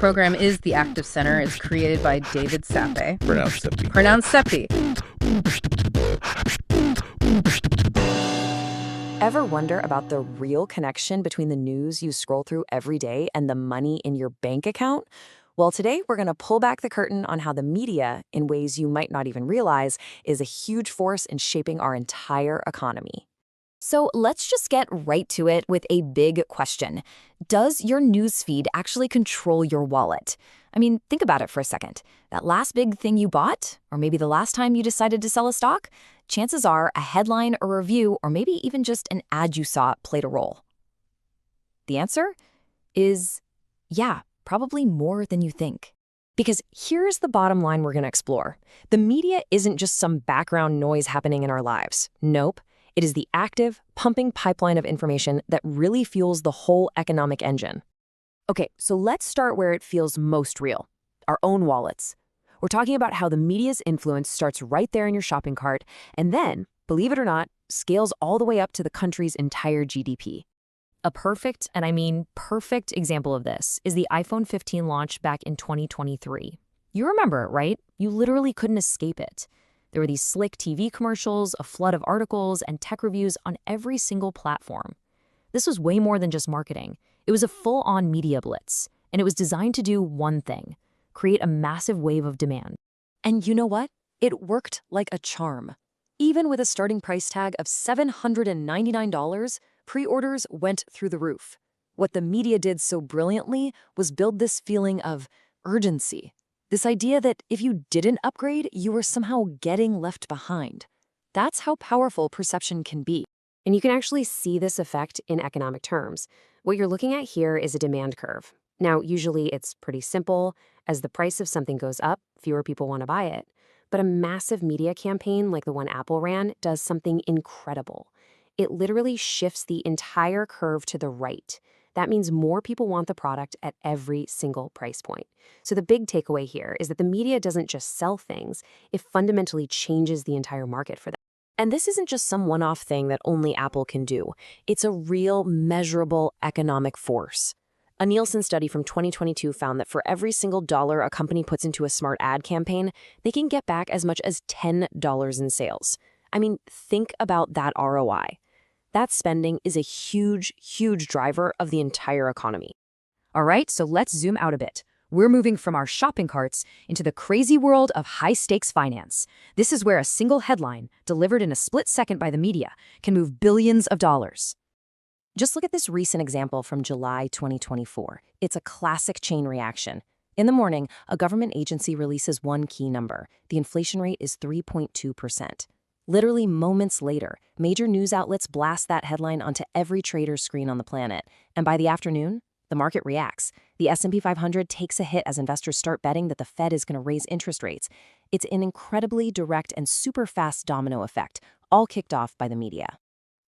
program is The Active Center. It's created by David Sappe. Pronounced Seppi. Pronounced Seppi. Ever wonder about the real connection between the news you scroll through every day and the money in your bank account? Well, today we're going to pull back the curtain on how the media, in ways you might not even realize, is a huge force in shaping our entire economy. So let's just get right to it with a big question. Does your newsfeed actually control your wallet? I mean, think about it for a second. That last big thing you bought, or maybe the last time you decided to sell a stock, chances are a headline, a review, or maybe even just an ad you saw played a role. The answer is yeah, probably more than you think. Because here's the bottom line we're going to explore. The media isn't just some background noise happening in our lives. Nope. It is the active, pumping pipeline of information that really fuels the whole economic engine. Okay, so let's start where it feels most real, our own wallets. We're talking about how the media's influence starts right there in your shopping cart and then, believe it or not, scales all the way up to the country's entire GDP. A perfect, and I mean perfect example of this is the iPhone 15 launch back in 2023. You remember it, right? You literally couldn't escape it. There were these slick TV commercials, a flood of articles, and tech reviews on every single platform. This was way more than just marketing. It was a full-on media blitz, and it was designed to do one thing: create a massive wave of demand. And you know what? It worked like a charm. Even with a starting price tag of $799, pre-orders went through the roof. What the media did so brilliantly was build this feeling of urgency. This idea that if you didn't upgrade, you were somehow getting left behind. That's how powerful perception can be. And you can actually see this effect in economic terms. What you're looking at here is a demand curve. Now, usually it's pretty simple. As the price of something goes up, fewer people want to buy it. But a massive media campaign like the one Apple ran does something incredible. It literally shifts the entire curve to the right. That means more people want the product at every single price point. So the big takeaway here is that the media doesn't just sell things, it fundamentally changes the entire market for them. And this isn't just some one-off thing that only Apple can do. It's a real, measurable economic force. A Nielsen study from 2022 found that for every single dollar a company puts into a smart ad campaign, they can get back as much as $10 in sales. I mean, think about that ROI. That spending is a huge, huge driver of the entire economy. All right, so let's zoom out a bit. We're moving from our shopping carts into the crazy world of high-stakes finance. This is where a single headline, delivered in a split second by the media, can move billions of dollars. Just look at this recent example from July 2024. It's a classic chain reaction. In the morning, a government agency releases one key number. The inflation rate is 3.2%. Literally moments later, major news outlets blast that headline onto every trader's screen on the planet. And by the afternoon, the market reacts. The S&P 500 takes a hit as investors start betting that the Fed is going to raise interest rates. It's an incredibly direct and super fast domino effect, all kicked off by the media.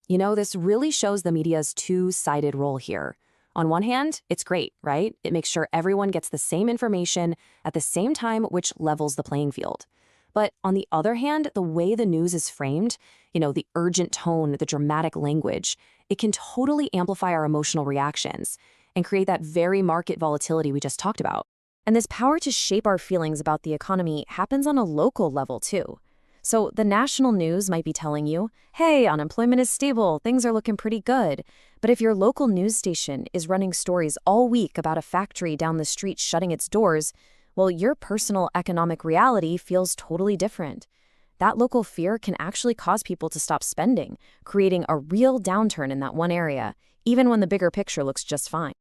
You know, this really shows the media's two-sided role here. On one hand, it's great, right? It makes sure everyone gets the same information at the same time, which levels the playing field. But on the other hand, the way the news is framed, the urgent tone, the dramatic language, it can totally amplify our emotional reactions and create that very market volatility we just talked about. And this power to shape our feelings about the economy happens on a local level too. So the national news might be telling you, hey, unemployment is stable, things are looking pretty good. But if your local news station is running stories all week about a factory down the street shutting its doors, well, your personal economic reality feels totally different. That local fear can actually cause people to stop spending, creating a real downturn in that one area, even when the bigger picture looks just fine.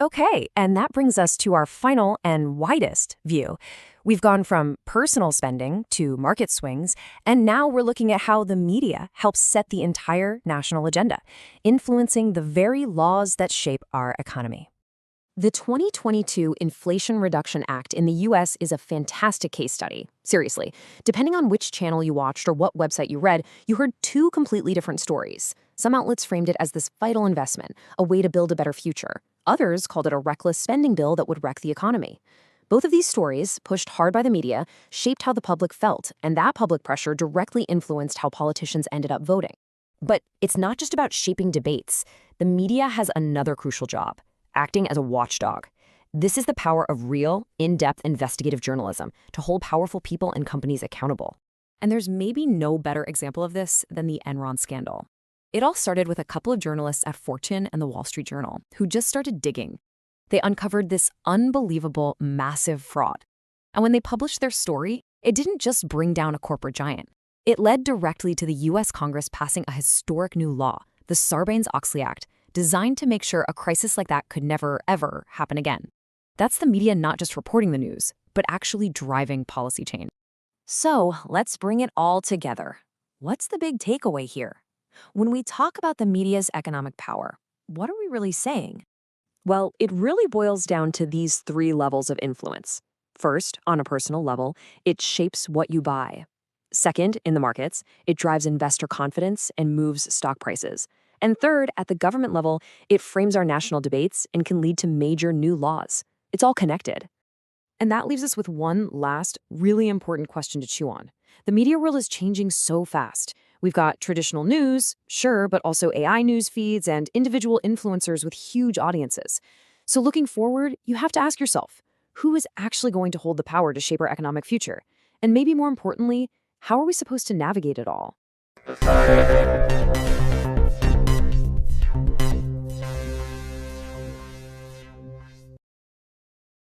Okay, and that brings us to our final and widest view. We've gone from personal spending to market swings, and now we're looking at how the media helps set the entire national agenda, influencing the very laws that shape our economy. The 2022 Inflation Reduction Act in the U.S. is a fantastic case study. Seriously, depending on which channel you watched or what website you read, you heard two completely different stories. Some outlets framed it as this vital investment, a way to build a better future. Others called it a reckless spending bill that would wreck the economy. Both of these stories, pushed hard by the media, shaped how the public felt, and that public pressure directly influenced how politicians ended up voting. But it's not just about shaping debates. The media has another crucial job: acting as a watchdog. This is the power of real, in-depth investigative journalism to hold powerful people and companies accountable. And there's maybe no better example of this than the Enron scandal. It all started with a couple of journalists at Fortune and the Wall Street Journal who just started digging. They uncovered this unbelievable, massive fraud. And when they published their story, it didn't just bring down a corporate giant. It led directly to the U.S. Congress passing a historic new law, the Sarbanes-Oxley Act, designed to make sure a crisis like that could never, ever happen again. That's the media not just reporting the news, but actually driving policy change. So let's bring it all together. What's the big takeaway here? When we talk about the media's economic power, what are we really saying? Well, it really boils down to these three levels of influence. First, on a personal level, it shapes what you buy. Second, in the markets, it drives investor confidence and moves stock prices. And third, at the government level, it frames our national debates and can lead to major new laws. It's all connected. And that leaves us with one last, really important question to chew on. The media world is changing so fast. We've got traditional news, sure, but also AI news feeds and individual influencers with huge audiences. So looking forward, you have to ask yourself, who is actually going to hold the power to shape our economic future? And maybe more importantly, how are we supposed to navigate it all?